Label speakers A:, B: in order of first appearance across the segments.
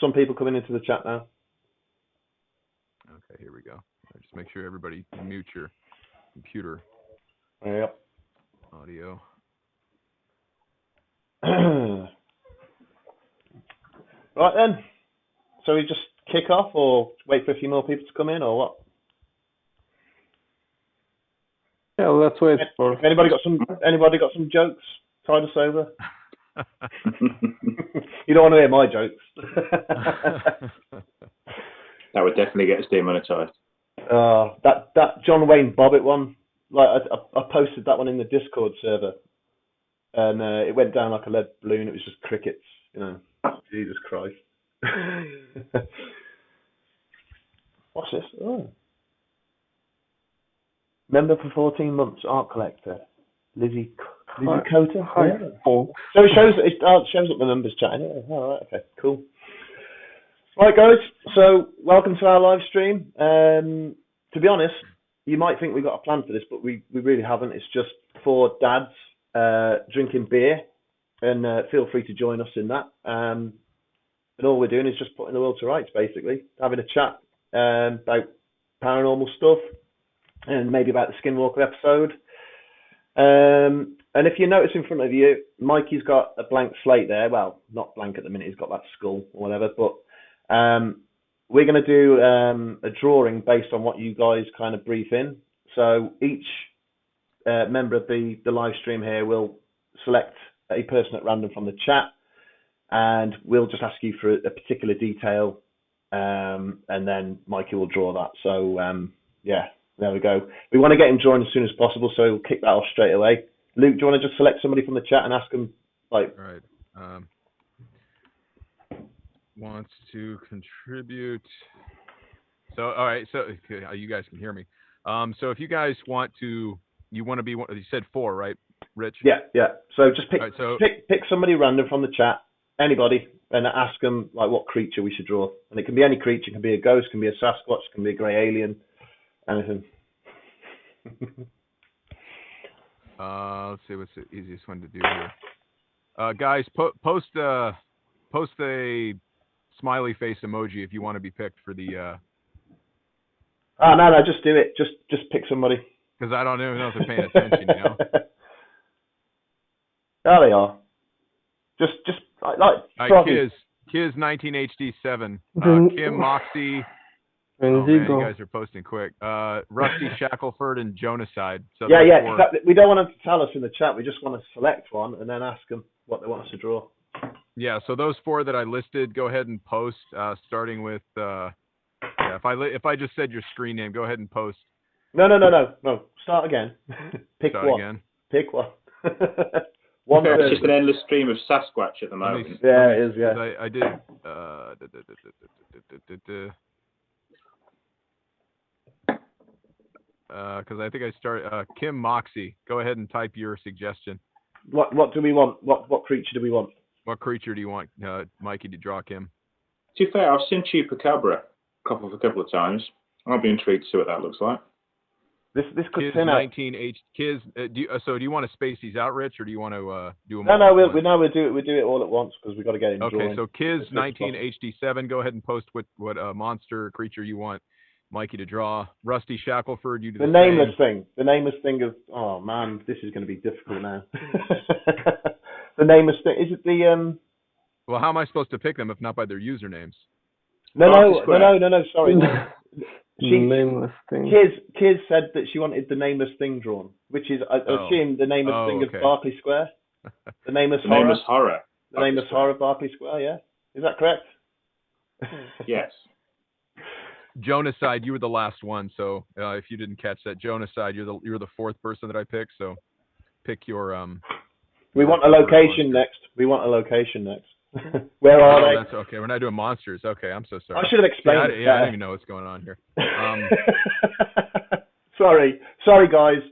A: some people coming into the chat now.
B: Okay, here we go. Just make sure everybody mute your computer
A: Yep.
B: audio.
A: Right then. So we just kick off, or wait for a few more people to come in, or what?
C: Yeah, let's wait for.
A: Anybody got some jokes? Tide us over. You don't want to hear my jokes.
D: That would definitely get us demonetized.
A: That John Wayne Bobbitt one, like I posted that one in the Discord server, and it went down like a lead balloon. It was just crickets, you know. Jesus Christ. What's this? Oh. Member for 14 months, art collector, Lizzie Coter.
C: Hi,
A: Yeah.
C: folks.
A: So it shows up the numbers chat anyway. All right, okay, cool. Right, guys. So welcome to our live stream. To be honest, you might think we've got a plan for this, but we really haven't. It's just for dads drinking beer, and feel free to join us in that. And all we're doing is just putting the world to rights, basically, having a chat about paranormal stuff and maybe about the Skinwalker episode. And if you notice in front of you, Mikey's got a blank slate there. Well, not blank at the minute. He's got that skull or whatever. But we're going to do a drawing based on what you guys kind of brief in. So each member of the live stream here will select a person at random from the chat, and we'll just ask you for a particular detail, and then Mikey will draw that. So, yeah, there we go. We want to get him drawn as soon as possible, so we'll kick that off straight away. Luke, do you want to just select somebody from the chat and ask them, like...
B: All right. Wants to contribute. So, all right. So, you guys can hear me. So if you guys want to be one, you said 4, right, Rich?
A: Yeah. So just pick
B: right,
A: pick somebody random from the chat, anybody, and ask them like what creature we should draw. And it can be any creature. It can be a ghost, can be a Sasquatch, can be a grey alien, anything.
B: Let's see what's the easiest one to do here. Guys, post a smiley face emoji if you want to be picked for the.
A: No, just do it. Just pick somebody.
B: Because I don't even know if they're paying attention, you know.
A: There they are. Just like.
B: Kiz 19HD7. Kim Moxie.
C: And
B: man, you guys are posting quick. Rusty Shackelford and Jonaside. So
A: yeah. Exactly. We don't want them to tell us in the chat. We just want to select one and then ask them what they want us to draw.
B: Yeah. So those 4 that I listed, go ahead and post. Starting with if I just said your screen name, go ahead and post.
A: No. Start again. Pick one. Pick one. One.
D: It's just an endless stream of Sasquatch at the moment.
A: Yeah, it is. Yeah.
B: I did. Because I think I started. Kim Moxie, go ahead and type your suggestion.
A: What do we want? What creature do we want?
B: What creature do you want, Mikey, to draw, Kim?
D: To be fair, I've seen Chupacabra a couple of times. I'll be intrigued to see what that looks like.
A: This could
B: Kiz
A: turn out.
B: 19H. Kiz, do you want to space these out, Rich, or do you want to do them?
A: No. We'll do it all at once because we've got to get it.
B: Okay, so Kiz 19HD7, go ahead and post what monster creature you want Mikey to draw. Rusty Shackelford, you do the
A: nameless
B: same.
A: thing. The nameless thing of, oh man, this is going to be difficult now. The nameless thing, is it the
B: Well, how am I supposed to pick them if not by their usernames?
A: No, sorry.
C: Nameless thing.
A: Kiz said that she wanted the nameless thing drawn, which is I assume the nameless thing
B: okay.
A: of Berkeley Square. The nameless
D: horror.
A: The nameless horror of Berkeley Square, yeah. Is that correct?
D: Yes.
B: Jonaside, you were the last one, so if you didn't catch that, Jonaside, you're the 4th person that I picked, so pick your
A: We want a location next. Where are they?
B: That's okay. We're not doing monsters. Okay, I'm so sorry.
A: I should have explained.
B: I don't even know what's going on here.
A: Sorry, guys.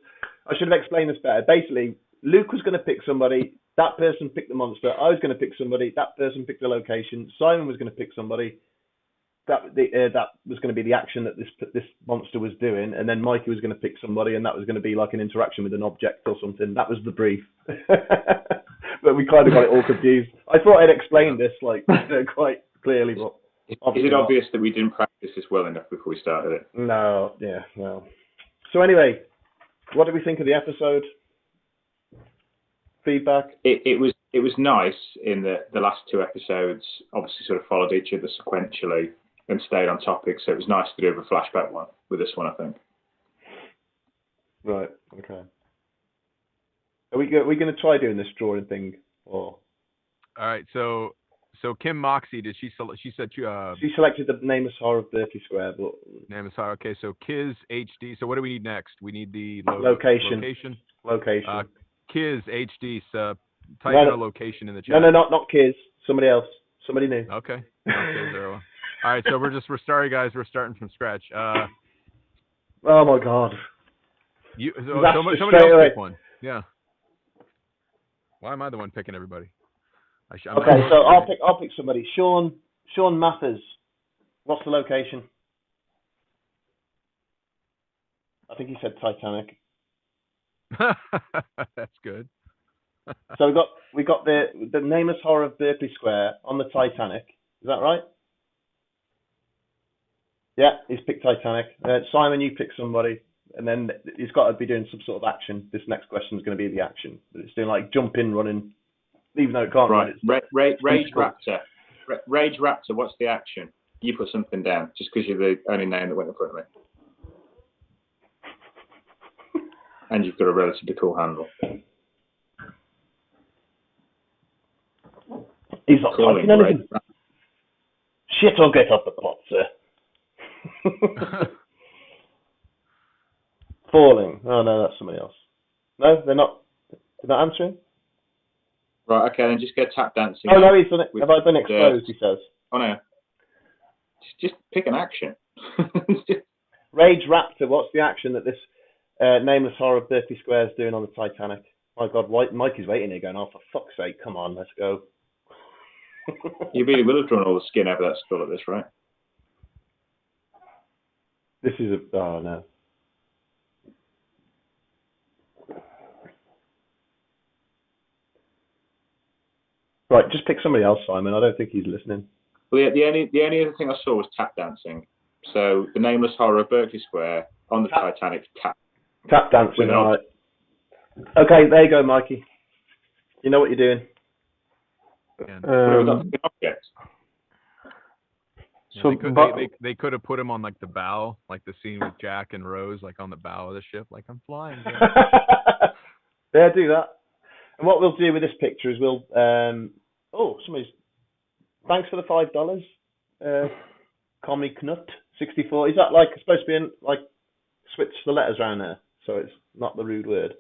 A: I should have explained this better. Basically, Luke was going to pick somebody. That person picked the monster. I was going to pick somebody. That person picked the location. Simon was going to pick somebody. That was going to be the action that this monster was doing, and then Mikey was going to pick somebody, and that was going to be like an interaction with an object or something. That was the brief. But we kind of got it all confused. I thought I'd explained this quite clearly, but
D: Is
A: Obviously
D: it
A: not.
D: obvious that we didn't practice this well enough before we started it?
A: No, yeah, no. So anyway, what did we think of the episode? Feedback?
D: It was nice in that the last two episodes obviously sort of followed each other sequentially and stayed on topic. So it was nice to do a flashback one with this one, I think.
A: Right. Okay. Are we going to try doing this drawing thing, or?
B: All right. So Kim Moxie, did she said
A: She selected the Nameless Horror of Berkeley Square, but
B: Nameless Horror. Okay. So Kiz HD. So what do we need next? We need the
A: location.
B: Kiz HD. Type in a location in the chat.
A: No, not Kiz. Somebody else. Somebody new.
B: Okay. Okay. There. All right. So we're sorry, guys. We're starting from scratch.
A: Oh my God.
B: Somebody else pick one. Yeah. Why am I the one picking everybody?
A: Okay, so I'll pick somebody. Sean Mathers. What's the location? I think he said Titanic.
B: That's good.
A: So we got the Nameless Horror of Berkeley Square on the Titanic. Is that right? Yeah, he's picked Titanic. Simon, you pick somebody, and then he's got to be doing some sort of action. This next question is going to be the action, but it's doing like jumping, running, even though it can't run.
D: Rage Raptor. Rage Raptor. What's the action? You put something down just because you're the only name that went in front of me. And you've got a relatively cool handle.
A: He's not calling anything. Shit, I'll get off the pot, sir. Falling. Oh no, that's somebody else. No, they're not answering.
D: Right, okay, then just go tap dancing.
A: Oh no, he's done it. Have I been exposed? He says.
D: Oh no. Just pick an action.
A: Rage Raptor. What's the action that this Nameless Horror of Berkeley Square is doing on the Titanic? My God, Mike is waiting here going, oh, for fuck's sake, come on, let's go.
D: You really will have drawn all the skin over that skull at this, right?
A: This is oh no. Right, just pick somebody else, Simon. I don't think he's listening.
D: Well, yeah, the only other thing I saw was tap dancing. So the Nameless Horror of Berkeley Square on the Titanic tap
A: dancing. Right. Okay, there you go, Mikey. You know what you're doing.
B: So they could have put him on like the bow, like the scene with Jack and Rose, like on the bow of the ship, like I'm flying.
A: Yeah, do that. And what we'll do with this picture is we'll thanks for the $5. Comic Knut 64. Is that like supposed to be in like switch the letters around there so it's not the rude word?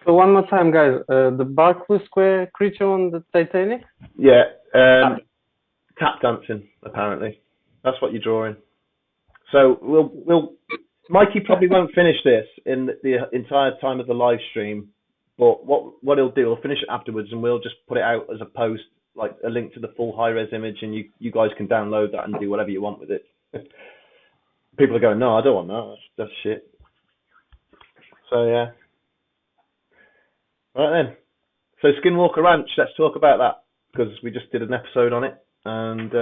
C: So one more time, guys. The Berkeley Square creature on the Titanic?
A: Yeah. Tap dancing, apparently. That's what you're drawing. So we'll Mikey probably won't finish this in the entire time of the live stream, but what he'll do, he'll finish it afterwards, and we'll just put it out as a post, like a link to the full high-res image, and you guys can download that and do whatever you want with it. People are going, no, I don't want that. That's shit. So yeah. Right then. So Skinwalker Ranch, let's talk about that, because we just did an episode on it, and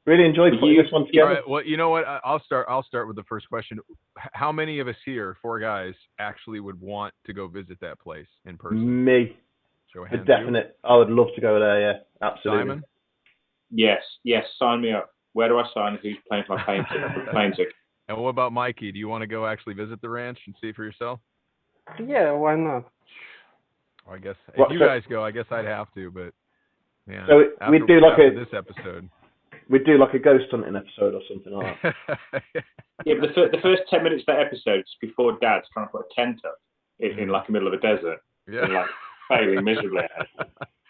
A: really enjoyed putting this one together.
B: All right, well, you know what? I'll start with the first question. How many of us here, 4 guys, actually would want to go visit that place in person?
A: Me.
B: Show of
A: For
B: hands.
A: definite. I would love to go there, yeah. Absolutely.
B: Simon?
D: Yes, sign me up. Where do I sign? Who's paying for my plane ticket?
B: And what about Mikey? Do you want to go actually visit the ranch and see for yourself?
C: Yeah, why not?
B: I guess if you guys go, I guess I'd have to, but yeah.
A: So we'd do like
B: this episode.
A: We'd do like a ghost hunting episode or something like that.
D: Yeah, but the first 10 minutes of that episode is before Dad's trying to put a tent up in like the middle of a desert.
B: Yeah.
D: And like failing miserably.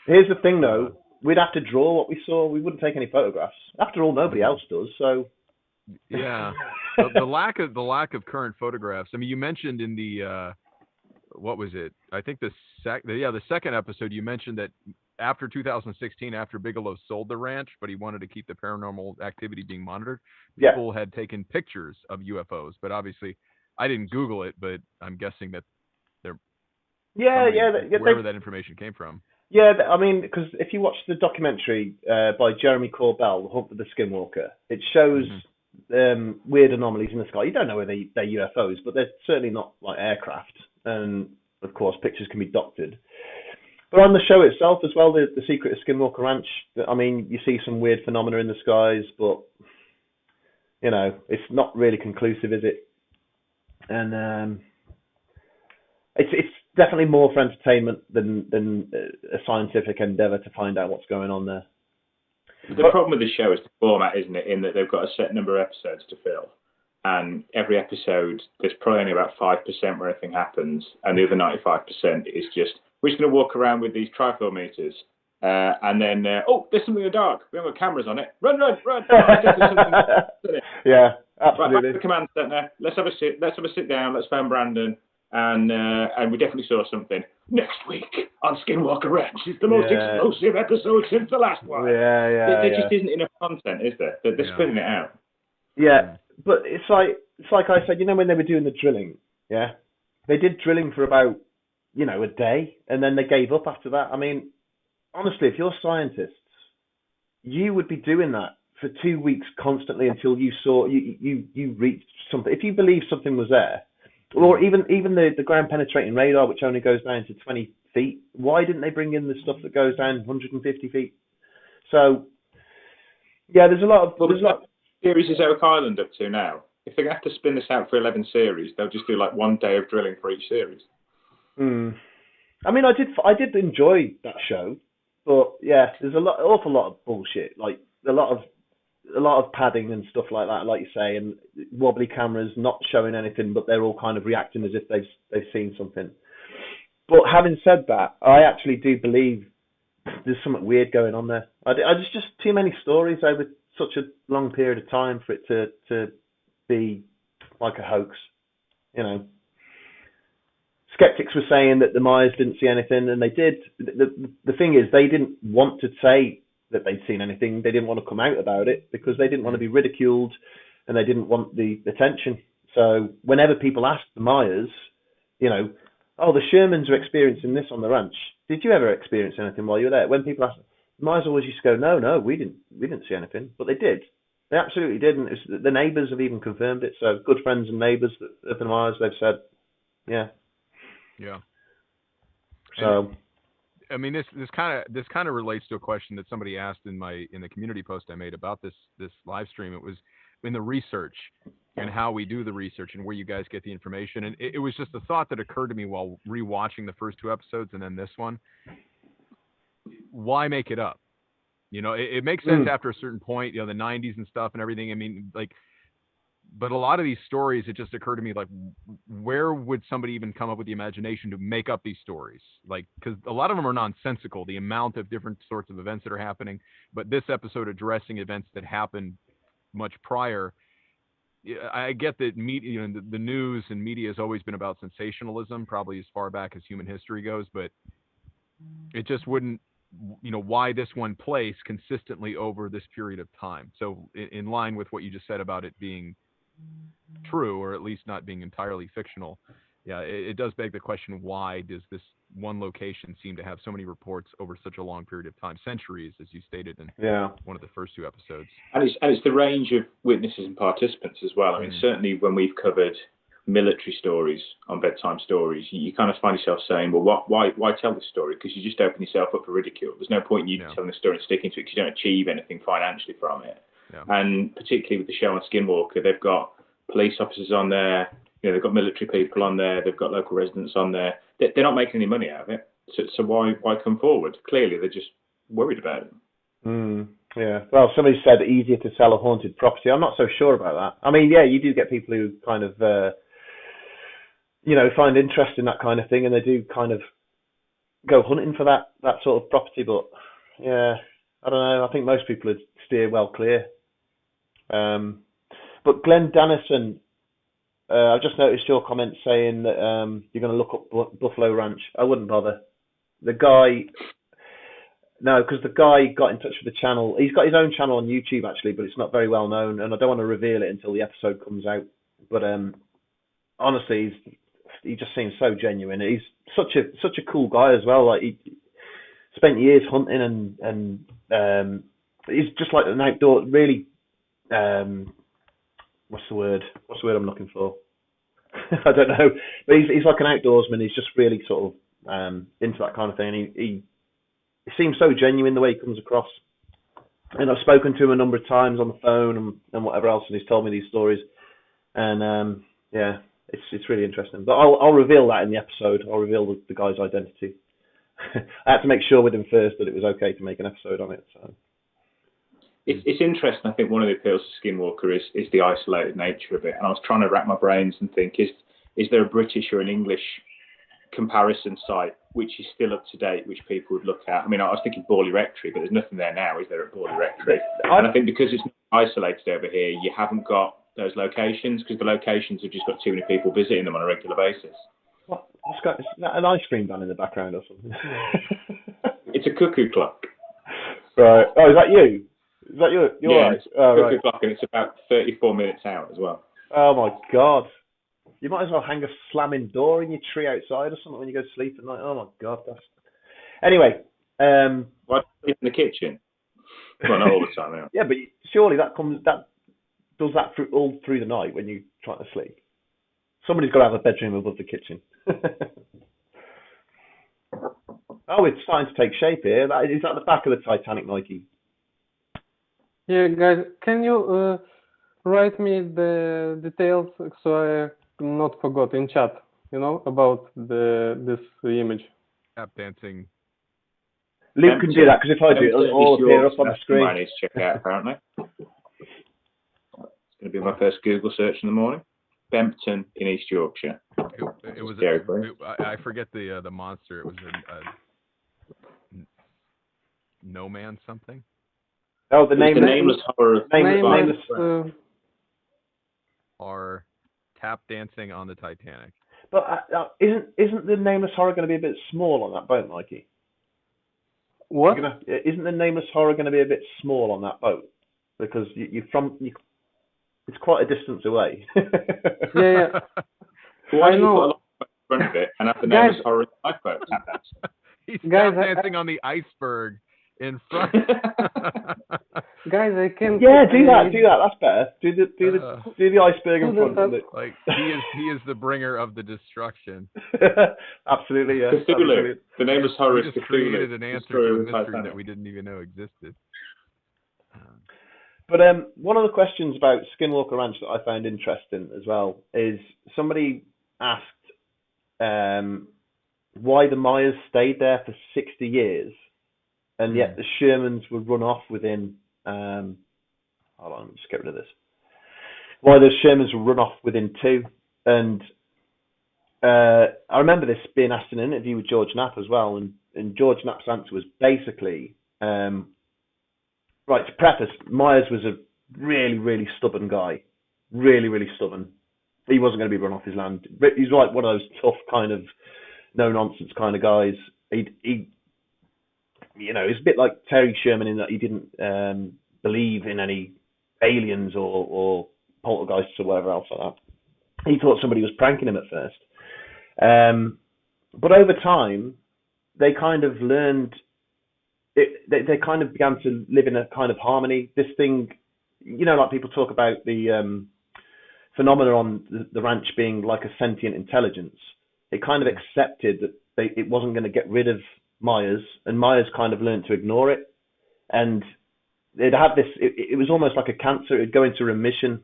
A: Here's the thing though, we'd have to draw what we saw. We wouldn't take any photographs. After all, nobody else does, so
B: yeah. the lack of current photographs. I mean, you mentioned in the what was it? I think the second episode you mentioned that after 2016, after Bigelow sold the ranch, but he wanted to keep the paranormal activity being monitored, people had taken pictures of UFOs. But obviously, I didn't Google it, but I'm guessing that wherever that information came from.
A: Yeah, I mean, because if you watch the documentary by Jeremy Corbell, The Hunt for the Skinwalker, it shows
B: Hmm.
A: weird anomalies in the sky. You don't know whether they're UFOs, but they're certainly not like aircraft. And of course, pictures can be doctored. But on the show itself as well, the Secret of Skinwalker Ranch, I mean, you see some weird phenomena in the skies, but it's not really conclusive, is it? And it's definitely more for entertainment than a scientific endeavor to find out what's going on there.
D: The problem with the show is the format, isn't it? In that they've got a set number of episodes to fill, and every episode there's probably only about 5% where anything happens, and the other 95% is just we're just going to walk around with these trifle meters, and then there's something in the dark. We haven't got cameras on it. Run!
A: Yeah,
D: Right,
A: absolutely.
D: back to the command center. Let's have a sit down. Let's phone Brandon. And we definitely saw something. Next week on Skinwalker Ranch is the most explosive episode since the last one. There just isn't enough content, is there? They're spinning it out.
A: Yeah, but it's like I said, when they were doing the drilling, yeah, they did drilling for about a day, and then they gave up after that. I mean, honestly, if you're scientists, you would be doing that for 2 weeks constantly until you saw you reached something. If you believe something was there, or even the ground penetrating radar, which only goes down to 20 feet, why didn't they bring in the stuff that goes down 150 feet? So yeah, there's a lot of
D: series is Oak Island up to now. If they're going to have to spin this out for 11 series, they'll just do like 1 day of drilling for each series.
A: I mean, I did enjoy that show, but yeah, there's awful lot of bullshit, like a lot of padding and stuff like that, like you say, and wobbly cameras not showing anything, but they're all kind of reacting as if they've seen something. But having said that, I actually do believe there's something weird going on there. There's just too many stories over such a long period of time for it to be like a hoax. Skeptics were saying that the Mayas didn't see anything, and they did. The thing is, they didn't want to say that they'd seen anything. They didn't want to come out about it because they didn't want to be ridiculed, and they didn't want the attention. So whenever people asked the Mayas, the Shermans are experiencing this on the ranch. Did you ever experience anything while you were there? When people asked, the Mayas always used to go, no, we didn't see anything, but they did. They absolutely did, and the neighbours have even confirmed it. So good friends and neighbours of the Mayas, they've said, yeah.
B: Yeah.
A: So,
B: I mean, this kind of relates to a question that somebody asked in the community post I made about this live stream. It was in the research and how we do the research and where you guys get the information. And it was just a thought that occurred to me while rewatching the first 2 episodes and then this one. Why make it up? It makes sense after a certain point. The 90s and stuff and everything. I mean, but a lot of these stories, it just occurred to me, like, where would somebody even come up with the imagination to make up these stories? Like, because a lot of them are nonsensical, the amount of different sorts of events that are happening. But this episode addressing events that happened much prior, I get that media, the news and media has always been about sensationalism, probably as far back as human history goes. But it just wouldn't, why this one place consistently over this period of time. So in line with what you just said about it being true, or at least not being entirely fictional, yeah, it does beg the question, why does this one location seem to have so many reports over such a long period of time, centuries, as you stated in one of the first 2 episodes?
D: And it's the range of witnesses and participants as well. I mean, certainly when we've covered military stories on Bedtime Stories, you kind of find yourself saying, well, why tell this story? Because you just open yourself up for ridicule. There's no point in you telling the story and sticking to it because you don't achieve anything financially from it. Yeah. And particularly with the show on Skinwalker, they've got police officers on there, they've got military people on there, they've got local residents on there. They're not making any money out of it. So why come forward? Clearly, they're just worried about it.
A: Yeah. Well, somebody said easier to sell a haunted property. I'm not so sure about that. I mean, yeah, you do get people who kind of, find interest in that kind of thing, and they do kind of go hunting for that sort of property. But yeah, I don't know. I think most people would steer well clear. But Glenn Dannison, I've just noticed your comment saying that you're going to look up Buffalo Ranch. I wouldn't bother. Because the guy got in touch with the channel. He's got his own channel on YouTube, actually, but it's not very well known, and I don't want to reveal it until the episode comes out. But honestly, he just seems so genuine. He's such a cool guy as well. Like, spent years hunting and he's just like an outdoor, really. What's the word? What's the word I'm looking for? I don't know, but he's like an outdoorsman. He's just really sort of into that kind of thing. And he seems so genuine the way he comes across. And I've spoken to him a number of times on the phone and whatever else, and he's told me these stories. And yeah, it's really interesting. But I'll reveal that in the episode. I'll reveal the guy's identity. I had to make sure with him first that it was okay to make an episode on it. So
D: it's interesting. I think one of the appeals to Skinwalker is the isolated nature of it. And I was trying to rack my brains and think, is there a British or an English comparison site which is still up to date, which people would look at? I mean, I was thinking Borley Rectory, but there's nothing there now, is there, at Borley Rectory? And I think because it's isolated over here, you haven't got those locations, because the locations have just got too many people visiting them on a regular basis.
A: Is that an ice cream van in the background or something?
D: It's a cuckoo clock.
A: Right. Oh, is that you? Is that your
D: yeah,
A: eyes?
D: It's a cuckoo clock, and it's about 34 minutes out as well.
A: Oh my God. You might as well hang a slamming door in your tree outside or something when you go to sleep at night. Oh my God. Anyway.
D: Well, I sleep in the kitchen. Well, not all the time, yeah.
A: Yeah, but surely that does that all through the night when you try to sleep. Somebody's got to have a bedroom above the kitchen. Oh, it's starting to take shape here. Is that the back of the Titanic, Mikey?
C: Yeah, guys, can you write me the details so I not forgot in chat, about this image?
B: Tap dancing.
A: Luke can do that, because if I do, it'll all appear up on the screen.
D: I need to check out, apparently. It's going to be my first Google search in the morning. Bempton in East Yorkshire.
B: It was. I forget the monster. It was a no man something.
A: Oh, the nameless
D: horror.
C: Nameless.
B: Or tap dancing on the Titanic.
A: But isn't the nameless horror going to be a bit small on that boat, Mikey?
C: What?
A: Isn't the nameless horror going to be a bit small on that boat? Because it's quite a distance away.
C: Yeah.
D: Why do you put a lot in front of it and have the nameless horror in the lifeboat tap dance?
B: He's tap dancing on the iceberg in front.
C: Guys, I can.
A: Yeah, do that. That's better. Do the iceberg in front of it.
B: Like he is the bringer of the destruction.
A: Absolutely, yeah.
D: Cthulhu.
A: Absolutely.
D: The nameless horror is
B: Just
D: Cthulhu.
B: created an answer to a mystery that we didn't even know existed.
A: But one of the questions about Skinwalker Ranch that I found interesting as well is somebody asked why the Myers stayed there for 60 years, and yet the Shermans were run off within. Hold on, just get rid of this. Why the Shermans were run off within 2, and I remember this being asked in an interview with George Knapp as well, and George Knapp's answer was basically. Right, to preface, Myers was a really, really stubborn guy. Really, really stubborn. He wasn't going to be run off his land. He's like one of those tough kind of no-nonsense kind of guys. He's a bit like Terry Sherman in that he didn't believe in any aliens or poltergeists or whatever else like that. He thought somebody was pranking him at first. But over time, they kind of learned... They kind of began to live in a kind of harmony. This thing, like people talk about the phenomena on the ranch being like a sentient intelligence. It kind of accepted that it wasn't going to get rid of Myers, and Myers kind of learned to ignore it. And they'd have this, it was almost like a cancer. It would go into remission,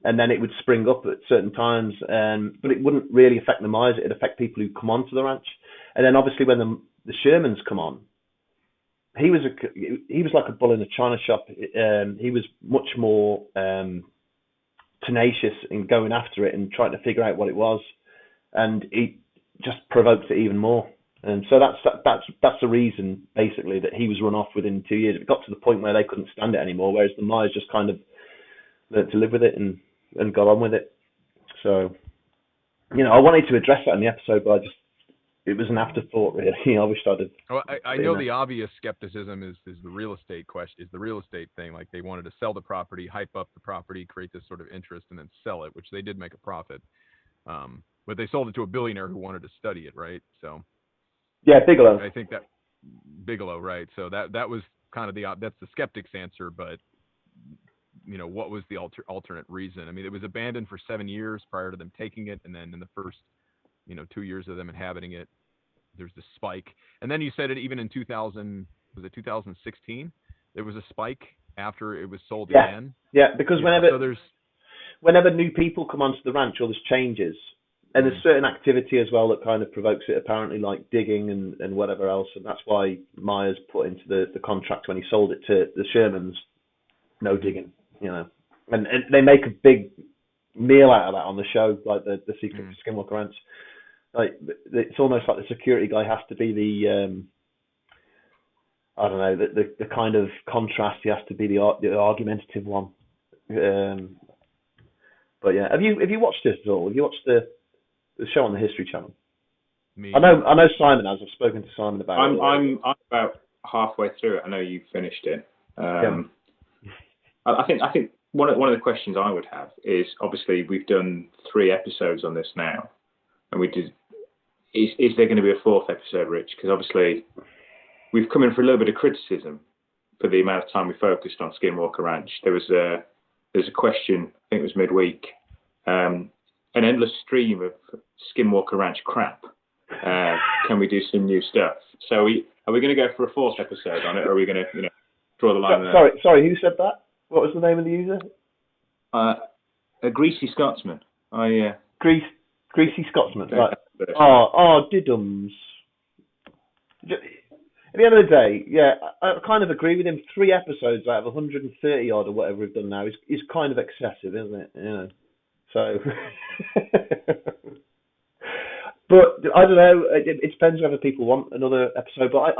A: and then it would spring up at certain times. But it wouldn't really affect the Myers. It'd affect people who come onto the ranch. And then obviously when the Shermans come on, he was like a bull in a china shop. He was much more tenacious in going after it and trying to figure out what it was, and he just provoked it even more. And so that's the reason basically that he was run off within 2 years. It got to the point where they couldn't stand it anymore, whereas the Myers just kind of learned to live with it and got on with it. So, I wanted to address that in the episode, but it was an afterthought, really. I wish I'd have.
B: Well, I know the obvious skepticism is the real estate question, is the real estate thing. Like they wanted to sell the property, hype up the property, create this sort of interest, and then sell it, which they did make a profit. But they sold it to a billionaire who wanted to study it, right? So.
A: Yeah, Bigelow.
B: I think that. Bigelow, right? So that was kind of that's the skeptic's answer, but what was the alternate reason? I mean, it was abandoned for 7 years prior to them taking it, and then in the first 2 years of them inhabiting it, there's this spike. And then you said it even in 2016, there was a spike after it was sold again.
A: Yeah, because whenever new people come onto the ranch, or there's changes, and there's certain activity as well that kind of provokes it, apparently, like digging and whatever else, and that's why Myers put into the contract when he sold it to the Shermans, no digging, and they make a big meal out of that on the show, like the Secret Skinwalker Ranch. Like, it's almost like the security guy has to be the I don't know, the kind of contrast. He has to be the argumentative one. But yeah, have you watched this at all? Have you watched the show on the History Channel?
B: Me.
A: I know Simon has. I've spoken to Simon about it.
D: I'm about halfway through it. I know you've finished it. I think one of the questions I would have is, obviously we've done 3 episodes on this now, and we did. Is there going to be a 4th episode, Rich? Because obviously we've come in for a little bit of criticism for the amount of time we focused on Skinwalker Ranch. There's a question, I think it was midweek, an endless stream of Skinwalker Ranch crap. Can we do some new stuff? So are we going to go for a 4th episode on it, or are we going to draw the line there?
A: Sorry, who said that? What was the name of the user?
D: A Greasy Scotsman.
A: Greasy Scotsman. Right. Diddums. At the end of the day, yeah, I kind of agree with him. 3 episodes out of 130 odd or whatever we've done now is kind of excessive, isn't it? So, but I don't know. It depends whether people want another episode. But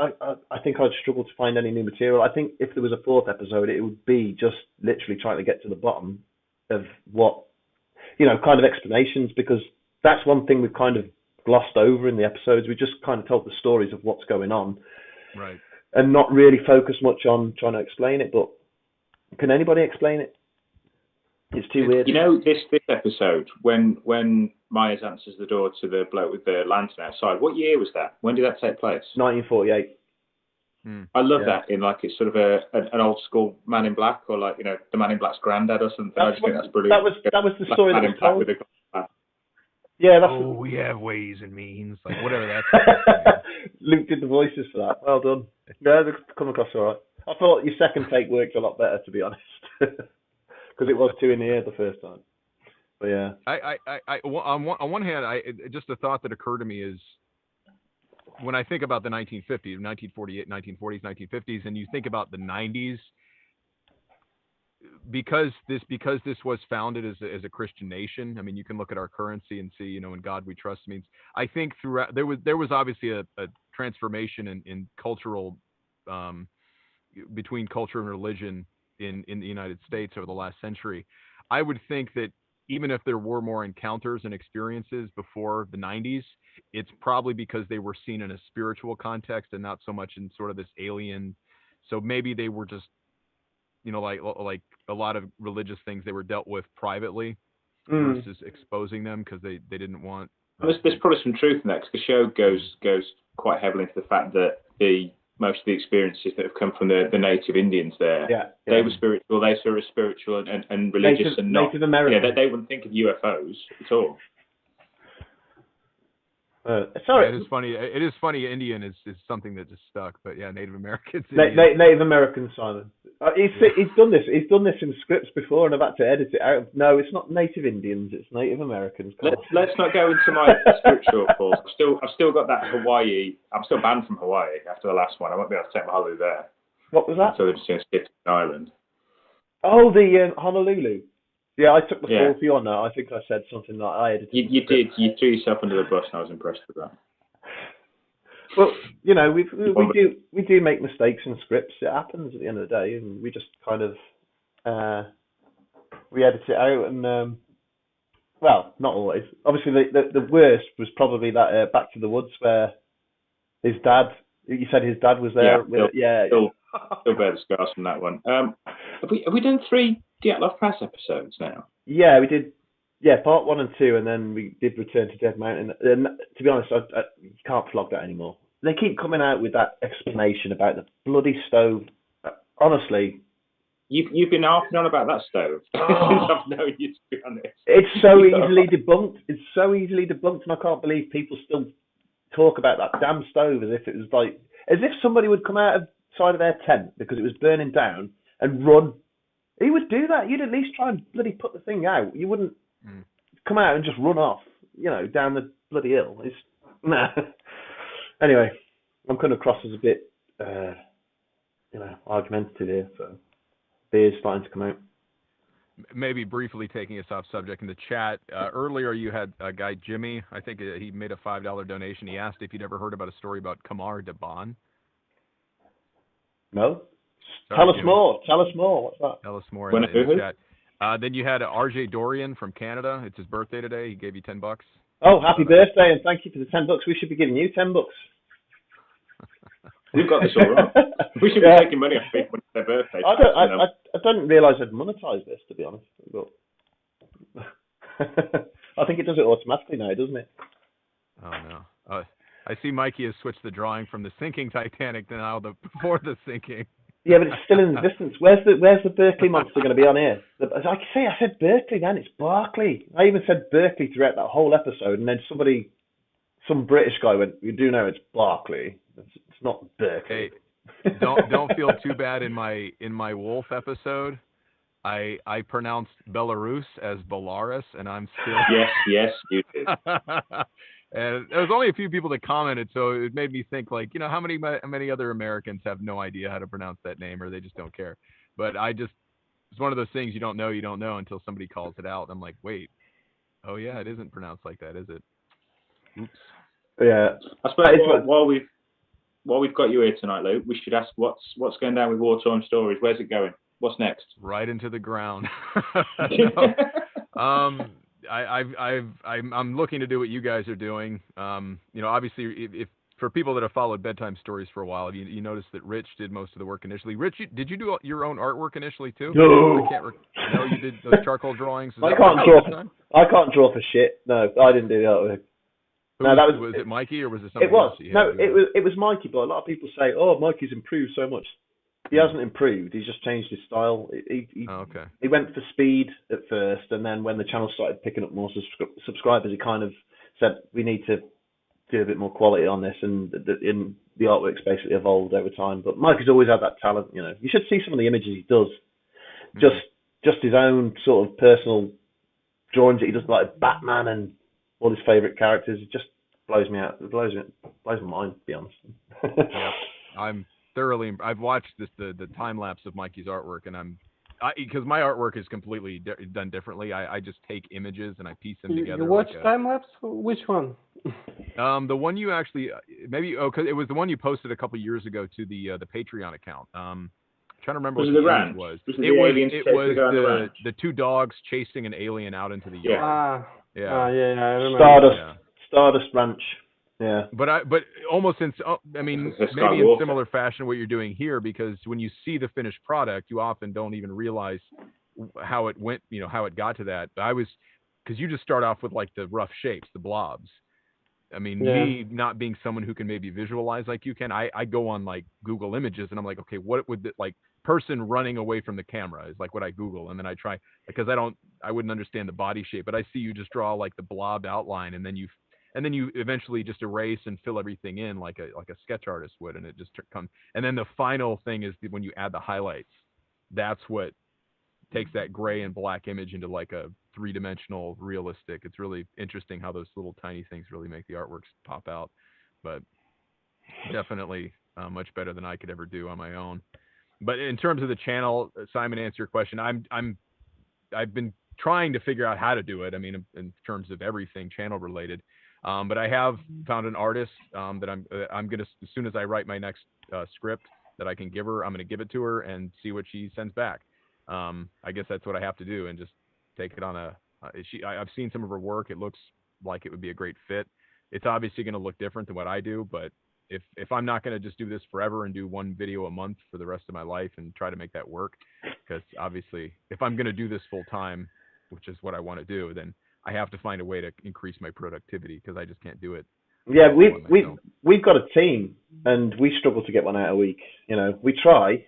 A: I think I'd struggle to find any new material. I think if there was a 4th episode, it would be just literally trying to get to the bottom of what, kind of explanations, because that's one thing we've kind of glossed over in the episodes. We just kind of told the stories of what's going on.
B: Right.
A: And not really focus much on trying to explain it. But can anybody explain it? It's too weird.
D: This episode, when Myers answers the door to the bloke with the lantern outside, what year was that? When did that take place?
A: 1948.
D: I love that in, like, it's sort of an old school Man in Black, or like, the Man in Black's granddad or something. I just think that's brilliant.
A: That was the story that was told.
D: With
A: Yeah,
B: we have ways and means, like whatever that's.
A: Luke did the voices for that. Well done. Yeah, they come across all right. I thought your second take worked a lot better, to be honest, because it was 2 in the air the first time. But yeah.
B: On one hand, just a thought that occurred to me is, when I think about the 1950s, 1948, 1940s, 1950s, and you think about the 90s, because this was founded as a Christian nation. I mean, you can look at our currency and see, in God we trust means. I think throughout there was obviously a transformation in cultural between culture and religion in the United States over the last century. I would think that even if there were more encounters and experiences before the 90s, it's probably because they were seen in a spiritual context and not so much in sort of this alien. So maybe they were just, like a lot of religious things, they were dealt with privately versus exposing them because they didn't want.
D: There's probably some truth in that, because the show goes quite heavily into the fact that most of the experiences that have come from the native Indians there, they were spiritual. They were spiritual and religious, and not
A: Native American.
D: Yeah, they wouldn't think of UFOs at all.
A: Sorry,
B: it is funny. It is funny. Indian is something that just stuck, but yeah, Native Americans.
A: Native American, Simon. He's done this. He's done this in scripts before, and I've had to edit it out. No, it's not Native Indians. It's Native Americans.
D: Let's not go into my spiritual calls. I've still got that Hawaii. I'm still banned from Hawaii after the last one. I won't be able to take my holiday there.
A: What was that?
D: So they're just going to stick to an island.
A: Oh, the Honolulu. Yeah, I took the fall for you on that. I think I said something like I edited.
D: You did. You threw yourself under the bus, and I was impressed with that.
A: Well, we do make mistakes in scripts. It happens at the end of the day, and we just kind of we edit it out. And well, not always. Obviously, the worst was probably that Back to the Woods, where his dad. You said his dad was there.
D: Still bear the scars from that one. Have we done 3 Dyatlov Pass episodes now?
A: Yeah, we did. Yeah, part 1 and 2, and then we did Return to Dead Mountain. And to be honest, you can't flog that anymore. they keep coming out with that explanation about the bloody stove. Honestly,
D: You've been harping on about that stove since I've known you, to be honest.
A: it's so easily debunked. It's so easily debunked, and I can't believe people still talk about that damn stove as if it was like, as if somebody would come outside of their tent because it was burning down and run. Who would do that? You'd at least try and bloody put the thing out. You wouldn't come out and just run off, down the bloody hill. It's nah. Anyway, I'm coming across as a bit, argumentative here. So beer's starting to come out.
B: Maybe briefly taking us off subject in the chat. Earlier, you had a guy, Jimmy. I think he made a $5 donation. He asked if you'd ever heard about a story about Kamar Daban.
A: No?
B: Sorry,
A: Tell us
B: Jimmy.
A: more. Tell us more. What's that?
B: Tell us more in the chat. Then you had RJ Dorian from Canada. It's his birthday today. He gave you $10.
A: Oh, happy birthday, and thank you for the $10. We should be giving you $10.
D: We've got this all wrong. We should be taking money off people when it's their birthday.
A: I didn't realise I'd monetise this, to be honest. But I think it does it automatically now, doesn't it?
B: Oh no! I see Mikey has switched the drawing from the sinking Titanic to now before the sinking.
A: Yeah, but it's still in the distance. Where's the Berkeley monster going to be on here? Like I say, I said Berkeley then. It's Barclay. I even said Berkeley throughout that whole episode, and then some British guy went, "You do know it's Barclay. It's not Berkeley."
B: Hey, don't feel too bad. In my Wolf episode, I pronounced Belarus as Belarus, and I'm still
D: yes you did.
B: And there was only a few people that commented, so it made me think, like, how many other Americans have no idea how to pronounce that name, or they just don't care. But it's one of those things you don't know until somebody calls it out. I'm like, wait, oh yeah, it isn't pronounced like that, is it? Oops.
A: Yeah.
D: I suppose while we've got you here tonight, Luke, we should ask what's going down with Wartime Stories. Where's it going? What's next?
B: Right into the ground. I'm looking to do what you guys are doing. Obviously, if for people that have followed Bedtime Stories for a while, you noticed that Rich did most of the work initially. Rich, did you do your own artwork initially too?
A: No.
B: No, you did those charcoal drawings.
A: I can't draw for shit. No, I didn't do the artwork.
B: Was it Mikey or was it something else?
A: It was Mikey, but a lot of people say, "Oh, Mikey's improved so much." He hasn't improved. He's just changed his style. He went for speed at first, and then when the channel started picking up more subscribers, he kind of said, "We need to do a bit more quality on this," and the artwork's basically evolved over time. But Mikey's always had that talent. You should see some of the images he does. Just his own sort of personal drawings that he does, like Batman and all his favourite characters. It just blows me out. It blows my mind, to be honest.
B: Yeah, I'm thoroughly. I've watched the time lapse of Mikey's artwork, and because my artwork is completely done differently. I just take images and I piece them together.
C: You watch time lapse? Which one?
B: The one you actually because it was the one you posted a couple years ago to the Patreon account. I'm trying to remember what the image was. It was the two dogs chasing an alien out into the yard.
C: Yeah, I remember.
A: Stardust Ranch. Yeah.
B: But almost maybe in similar fashion what you're doing here, because when you see the finished product, you often don't even realize how it went, how it got to that. Because you just start off with like the rough shapes, the blobs. I mean, me not being someone who can maybe visualize like you can, I go on like Google Images and I'm like, okay, what would person running away from the camera is like what I Google, and then I try, because I wouldn't understand the body shape, but I see you just draw like the blob outline, and then you eventually just erase and fill everything in like a sketch artist would, and it just comes. And then the final thing is when you add the highlights. That's what takes that gray and black image into like a three-dimensional realistic. It's really interesting how those little tiny things really make the artworks pop out. But definitely much better than I could ever do on my own. But in terms of the channel, Simon, to answer your question, I've been trying to figure out how to do it. I mean, in terms of everything channel related. But I have found an artist that I'm gonna, as soon as I write my next script that I can give her, I'm gonna give it to her and see what she sends back. I guess that's what I have to do, and just take it on I've seen some of her work. It looks like it would be a great fit. It's obviously going to look different than what I do, but if I'm not going to just do this forever and do one video a month for the rest of my life and try to make that work, because obviously if I'm going to do this full time, which is what I want to do, then I have to find a way to increase my productivity, because I just can't do it
A: Yeah,
B: follow one myself.
A: we've got a team, and we struggle to get one out a week. You know, we try,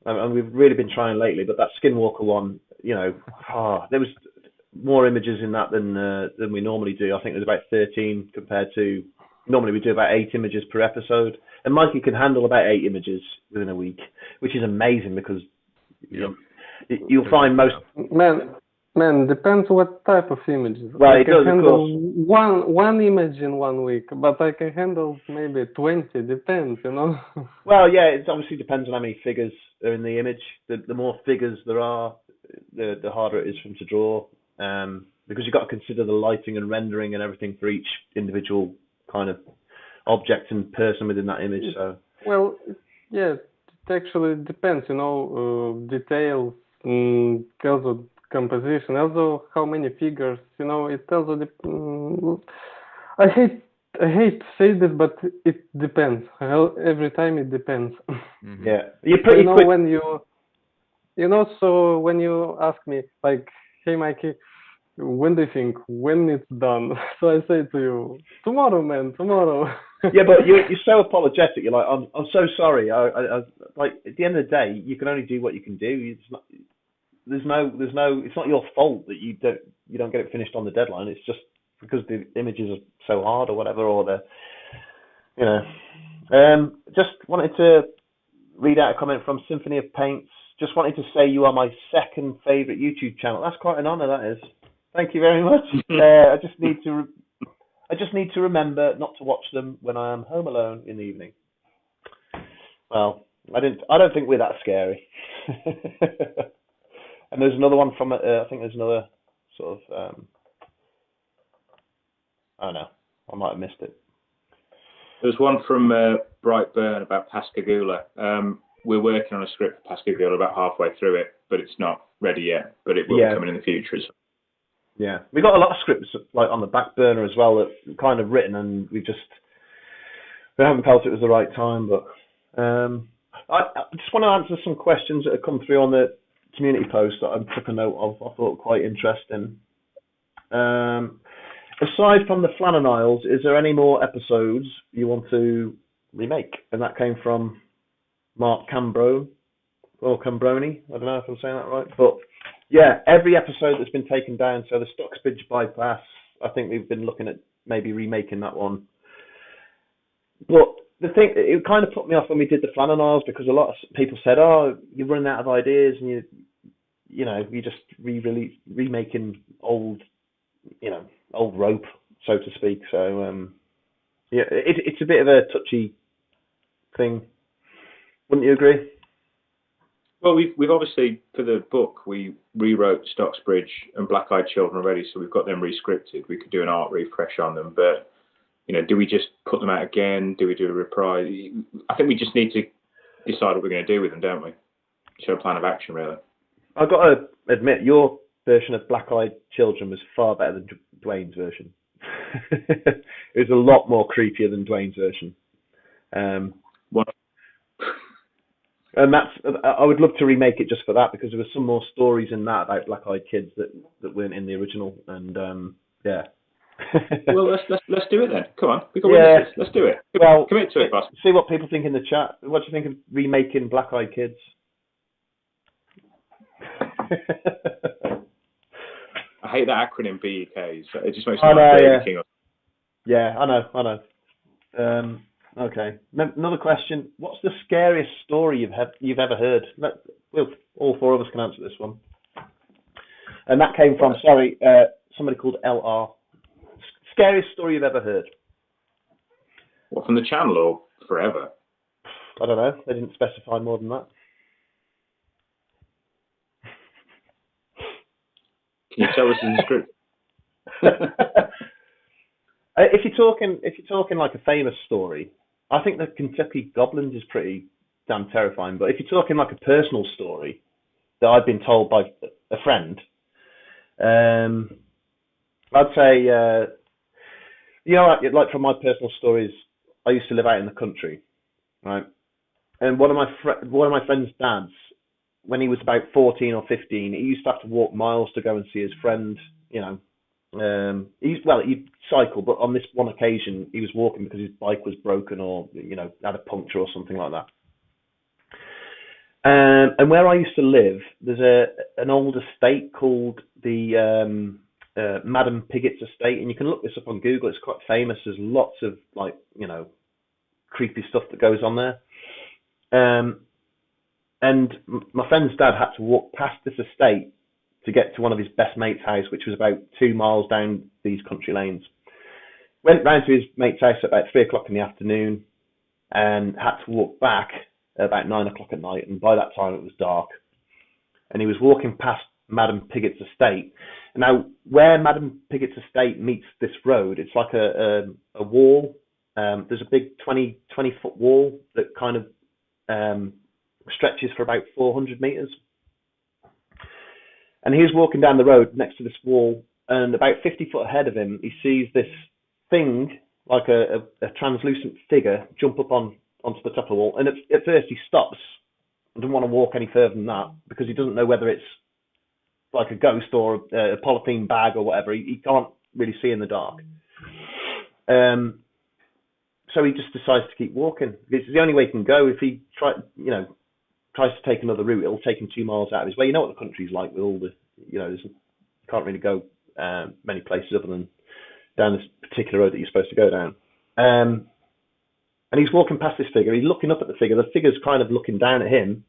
A: and we've really been trying lately. But that Skinwalker one, you know, there was more images in that than we normally do. I think there's about 13 compared to normally we do about 8 images per episode. And Mikey can handle about 8 images within a week, which is amazing because
B: Yep.
A: you'll find most.
C: Man, depends what type of images.
A: Well,
C: I
A: it
C: can
A: does, of
C: handle
A: course.
C: one image in 1 week, but I can handle maybe 20. Depends, you know.
A: Well, yeah, it obviously depends on how many figures are in the image. The more figures there are, the harder it is for them to draw. Because you've got to consider the lighting and rendering and everything for each individual kind of object and person within that image. So.
C: Well, yeah, it actually depends, you know, details, also composition, also how many figures, you know, it also I hate to say this, but it depends. Every time it depends.
B: Mhm.
A: Yeah, you're
C: So,
A: pretty
C: you know,
A: quick.
C: so when you ask me, like, hey, Mikey, when do you think, when it's done? So I say to you, tomorrow, man, tomorrow.
A: Yeah, but you're so apologetic. You're like, I'm so sorry. I like at the end of the day, you can only do what you can do. It's not, there's no. It's not your fault that you don't get it finished on the deadline. It's just because the images are so hard or whatever, or the, you know. Just wanted to read out a comment from Symphony of Paints. Just wanted to say you are my second favorite YouTube channel. That's quite an honor, that is. Thank you very much. I just need to remember not to watch them when I am home alone in the evening. Well, I don't think we're that scary. And there's another one from. I think there's another sort of. I don't know. I might have missed it.
D: There's one from Brightburn about Pascagoula. We're working on a script for Pascagoula, about halfway through it, but it's not ready yet. But it will be coming in the future.
A: Yeah, we got a lot of scripts like on the back burner as well that kind of written, and we haven't felt it was the right time. But I just want to answer some questions that have come through on the community post that I took a note of. I thought quite interesting. Aside from the Flannan Isles, is there any more episodes you want to remake? And that came from Mark Cambroni. I don't know if I'm saying that right, but yeah, every episode that's been taken down. So the Stocksbridge bypass, I think we've been looking at maybe remaking that one. But the thing, it kind of put me off when we did the Flannan Isles because a lot of people said, "Oh, you're running out of ideas and you're just remaking old rope, so to speak." So yeah, it's a bit of a touchy thing. Wouldn't you agree?
D: Well, we've obviously, for the book, we rewrote Stocksbridge and Black Eyed Children already, so we've got them rescripted. We could do an art refresh on them, but do we just put them out again? Do we do a reprise? I think we just need to decide what we're going to do with them, don't we? Show a plan of action, really.
A: I've got to admit, your version of Black Eyed Children was far better than Dwayne's version. It was a lot more creepier than Dwayne's version.
D: What?
A: And I would love to remake it just for that because there were some more stories in that about black-eyed kids that weren't in the original, and yeah.
D: Well, let's do it then. Come on, we got witnesses. Let's do it. Commit to it, boss.
A: See what people think in the chat. What do you think of remaking Black-Eyed Kids?
D: I hate that acronym BEKs. It just makes
A: me
D: like Burger King.
A: Yeah, I know. Okay. Another question. What's the scariest story you've ever heard? All 4 of us can answer this one. And that came from, somebody called LR. Scariest story you've ever heard?
D: What, from the channel or forever?
A: I don't know. They didn't specify more than that.
D: Can you tell us in the script?
A: If you're talking like a famous story, I think the Kentucky Goblins is pretty damn terrifying. But if you're talking like a personal story that I've been told by a friend, I'd say, like from my personal stories, I used to live out in the country, right? And one of my friend's dads, when he was about 14 or 15, he used to have to walk miles to go and see his friend, He'd cycle, but on this one occasion he was walking because his bike was broken or had a puncture or something like that. And where I used to live, there's an old estate called the Madam Piggott's estate, and you can look this up on Google. It's quite famous. There's lots of creepy stuff that goes on there. And my friend's dad had to walk past this estate to get to one of his best mate's house, which was about 2 miles down these country lanes. Went round to his mate's house at about 3 o'clock in the afternoon and had to walk back at about 9 o'clock at night. And by that time it was dark. And he was walking past Madam Piggott's estate. Now, where Madam Piggott's estate meets this road, it's like a wall. There's a big 20-foot wall that kind of stretches for about 400 meters. And he was walking down the road next to this wall, and about 50 foot ahead of him, he sees this thing, like a translucent figure, jump up onto the top of the wall. And at first he stops and doesn't want to walk any further than that because he doesn't know whether it's like a ghost or a polythene bag or whatever. He can't really see in the dark. So he just decides to keep walking. It's the only way he can go. If he tries to take another route, it'll take him 2 miles out of his way. You know what the country's like with all the, you can't really go many places other than down this particular road that you're supposed to go down. And he's walking past this figure. He's looking up at the figure. The figure's kind of looking down at him.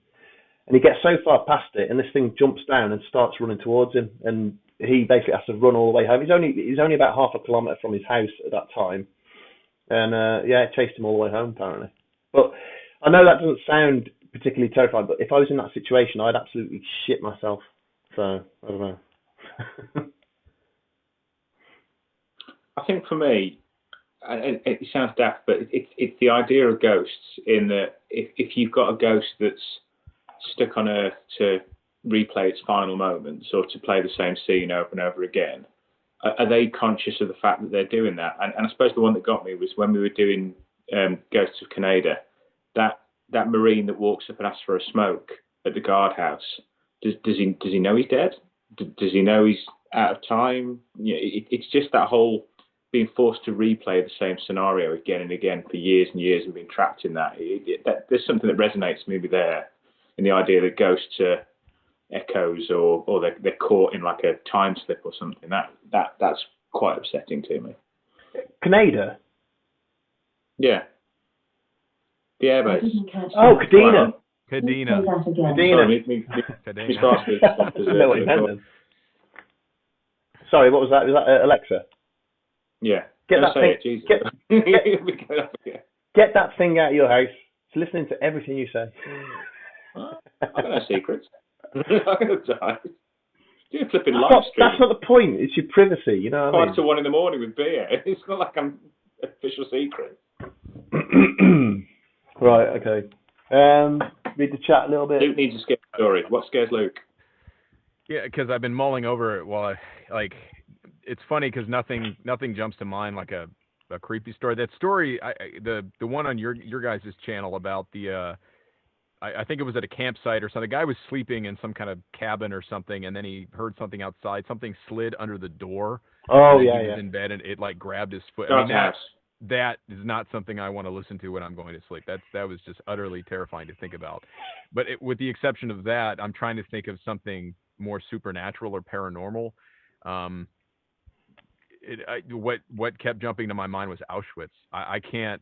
A: And he gets so far past it, and this thing jumps down and starts running towards him. And he basically has to run all the way home. He's only about half a kilometre from his house at that time. And it chased him all the way home, apparently. But I know that doesn't sound particularly terrifying, but if I was in that situation, I'd absolutely shit myself. So, I don't know.
D: I think for me, it sounds daft, but it's the idea of ghosts in that if you've got a ghost that's stuck on Earth to replay its final moments or to play the same scene over and over again, are they conscious of the fact that they're doing that? And I suppose the one that got me was when we were doing Ghosts of Canada, that Marine that walks up and asks for a smoke at the guardhouse, does he know he's dead? Does he know he's out of time? It's just that whole being forced to replay the same scenario again and again for years and years and being trapped in that. There's something that resonates maybe there in the idea that ghosts are echoes or they're caught in like a time slip or something. That's quite upsetting to me.
A: Canada?
D: Yeah. The airbase.
A: Oh, Cadena.
B: Cadena.
A: Sorry, what was that? Was that Alexa?
D: Yeah.
A: Get that thing.
D: Jesus.
A: Get that thing out of your house. It's listening to everything you say.
D: I've got no secrets. I'm going to die. Do a flipping live stream.
A: That's not the point. It's your privacy. You know what I mean?
D: 5 to 1 in the morning with beer. It's not like I'm official secret.
A: Right. Okay. Read the chat a little bit.
D: Luke needs a scary story. What scares Luke?
B: Yeah, because I've been mulling over it while it's funny because nothing jumps to mind like a creepy story. That story, the one on your guys' channel about the I think it was at a campsite or something. The guy was sleeping in some kind of cabin or something, and then he heard something outside. Something slid under the door.
A: Oh,
B: yeah, he was in bed, and it like grabbed his foot. I mean, that is not something I want to listen to when I'm going to sleep. That was just utterly terrifying to think about. But with the exception of that, I'm trying to think of something more supernatural or paranormal. What kept jumping to my mind was Auschwitz. I can't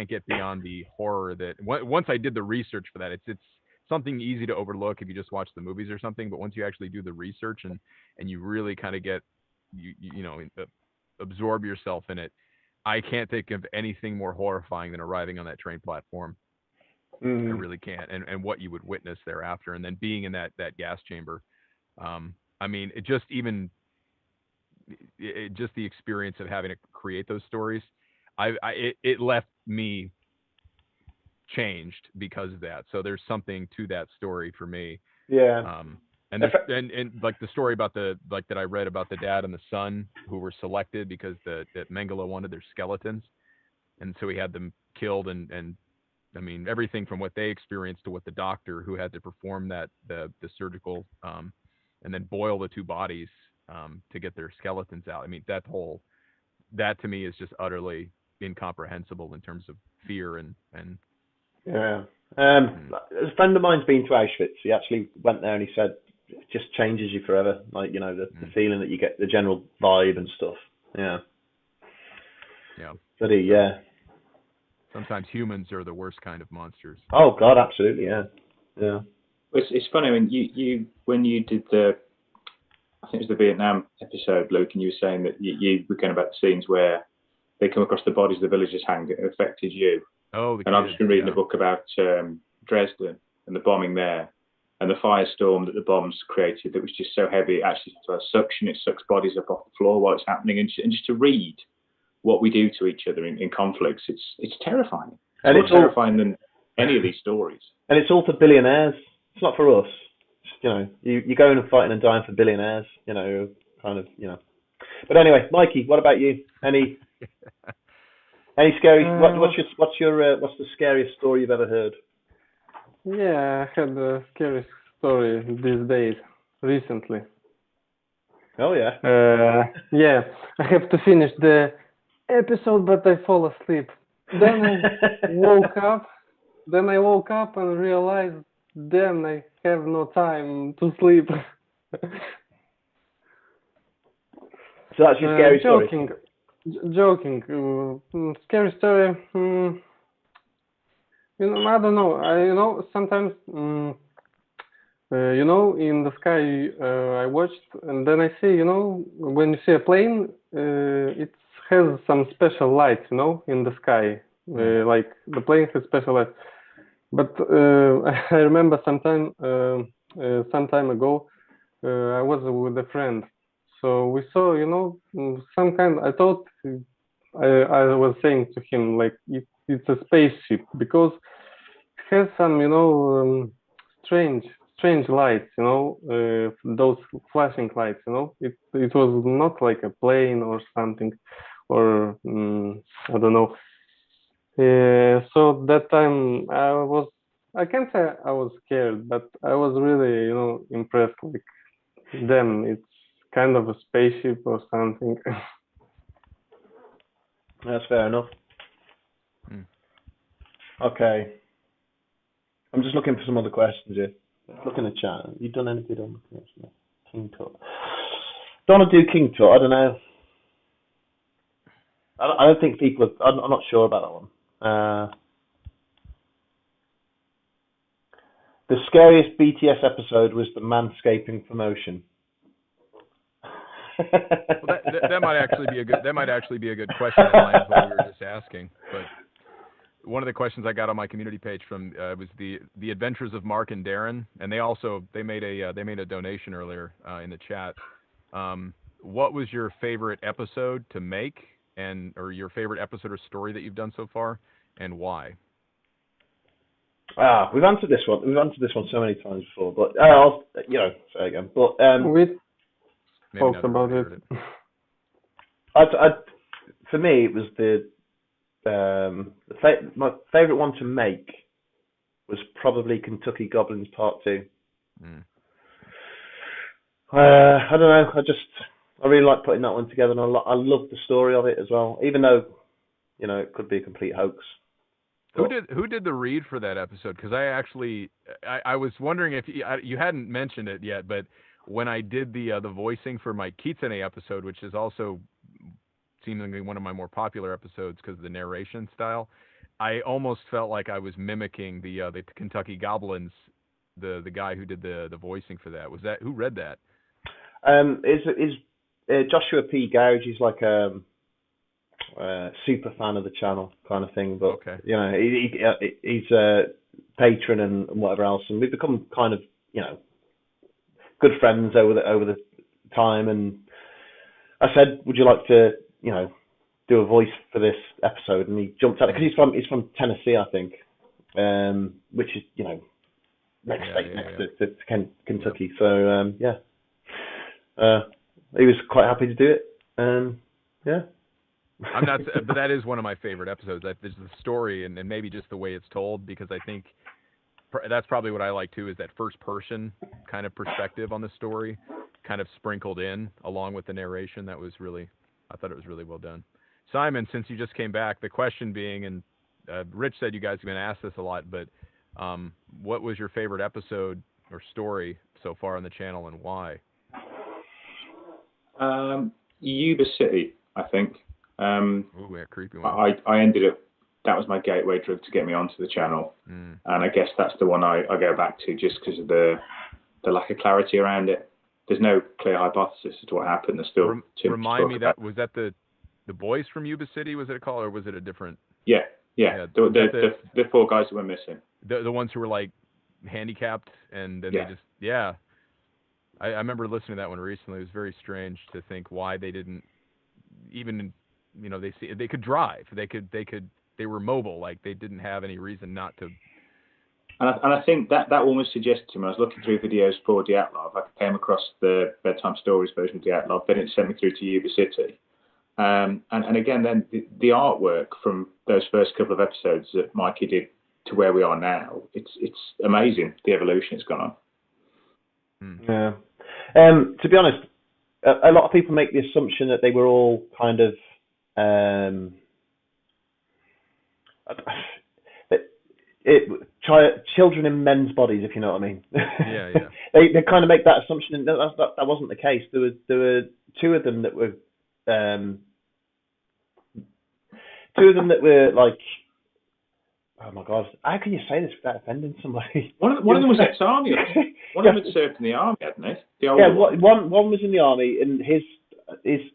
B: get beyond the horror that once I did the research for that. It's something easy to overlook if you just watch the movies or something. But once you actually do the research and you really kind of get absorb yourself in it, I can't think of anything more horrifying than arriving on that train platform. I really can't. And what you would witness thereafter, and then being in that gas chamber. I mean, just the experience of having to create those stories, it left me changed because of that. So there's something to that story for me.
A: Yeah.
B: And like the story about that I read about the dad and the son who were selected because that Mengele wanted their skeletons, and so he had them killed. And I mean, everything from what they experienced to what the doctor who had to perform the surgical and then boil the two bodies to get their skeletons out. I mean, that to me is just utterly incomprehensible in terms of fear and
A: Yeah. A friend of mine's been to Auschwitz. He actually went there and he said it just changes you forever. Like, you know, the feeling that you get, the general vibe and stuff. Yeah.
B: Yeah.
A: But yeah.
B: Sometimes humans are the worst kind of monsters.
A: Oh God, absolutely, yeah. Yeah.
D: It's funny when when you did I think it was the Vietnam episode, Luke, and you were saying that you were going about the scenes where they come across the bodies the villagers hang. It affected you.
B: Oh,
D: and I've just been reading a book about Dresden and the bombing there, and the firestorm that the bombs created that was just so heavy, it actually suction, it sucks bodies up off the floor while it's happening, and just to read what we do to each other in conflicts, it's terrifying. It's more terrifying than any of these stories.
A: And it's all for billionaires. It's not for us. You know, you're going and fighting and dying for billionaires. You know, kind of. You know. But anyway, Mikey, what about you? Any scary? What's the scariest story you've ever heard?
C: Yeah, I had a scary story these days, recently.
A: Oh yeah.
C: Yeah, I have to finish the episode, but I fall asleep. Then I woke up. Then I woke up and realized, then I have no time to sleep.
A: So that's your scary story.
C: Joking. Scary story. You know, I don't know. Sometimes, in the sky, I watched, and then I see, when you see a plane, it has some special lights, in the sky. Like the plane has special lights. But I remember some time ago, I was with a friend. So we saw, some kind. I thought I was saying to him like it's a spaceship because it has some, strange lights, those flashing lights. It was not like a plane or something, or I don't know. So that time I can't say I was scared, but I was really, impressed. Like, damn, it's kind of a spaceship or something.
A: That's fair enough. Okay. I'm just looking for some other questions here. Look in the chat. You done anything on King Tut? Don't want to do King Tut. I don't know. I don't think people. I'm not sure about that one. The scariest BTS episode was the manscaping promotion.
B: Well, that might actually be a good question in line with what we were just asking. But one of the questions I got on my community page from was the Adventures of Mark and Darren, and they made a donation earlier in the chat. What was your favorite episode to make, or your favorite episode or story that you've done so far, and why?
A: We've answered this one. We've answered this one so many times before, but I'll say again. But
C: we talked about it.
A: For me, it was my favorite one to make was probably Kentucky Goblins Part 2. I don't know. I really like putting that one together, and I love the story of it as well, even though it could be a complete hoax.
B: Who did the read for that episode? Because I was wondering if you hadn't mentioned it yet, but when I did the voicing for my Kitsune episode, which is also seemingly one of my more popular episodes because of the narration style, I almost felt like I was mimicking the Kentucky Goblins, the guy who did the voicing for that. Who read that?
A: Is Joshua P. Gouge? He's like a super fan of the channel kind of thing, but
B: okay.
A: He's a patron and whatever else, and we've become kind of good friends over the time. And I said, would you like to do a voice for this episode? And he jumped at it because he's from Tennessee, I think, which is next state next to Kentucky. So he was quite happy to do it. Yeah.
B: I'm not, but that is one of my favorite episodes. There's the story and maybe just the way it's told, because I think that's probably what I like too, is that first person kind of perspective on the story. kind of sprinkled in along with the narration. I thought it was really well done. Simon, since you just came back, the question being, and Rich said you guys have been asked this a lot, but what was your favorite episode or story so far on the channel, and why?
D: Yuba City, I think.
B: Ooh, yeah, creepy one.
D: I ended up, that was my gateway drug to get me onto the channel. And I guess that's the one I go back to just because of the lack of clarity around it. There's no clear hypothesis as to what happened. There's still too much
B: Remind
D: to
B: me,
D: talk about.
B: was that the boys from Yuba City, was it a call, or was it a different?
D: Yeah. The 4 guys that were missing.
B: The ones who were like handicapped, and then they just, I remember listening to that one recently. It was very strange to think why they didn't even, they could drive. They were mobile. Like, they didn't have any reason not to.
D: And I think that almost suggested to me, when I was looking through videos for Dyatlov, I came across the Bedtime Stories version of Dyatlov, then it sent me through to Yuba City. And again, then the artwork from those first couple of episodes that Mikey did to where we are now, it's amazing, the evolution it's gone on.
A: Yeah. To be honest, a lot of people make the assumption that they were all kind of children in men's bodies, if you know what I mean.
B: Yeah.
A: They kind of make that assumption, and that wasn't the case. There were 2 of them that were like, oh my God, how can you say this without offending somebody?
D: One of them was ex-army. One of them had served in the army, hadn't he?
A: One was in the army, and his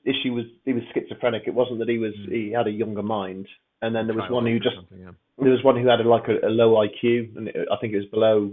A: issue was he was schizophrenic. It wasn't that he had a younger mind. And then there was one who just there was one who had a low IQ, and I think it was below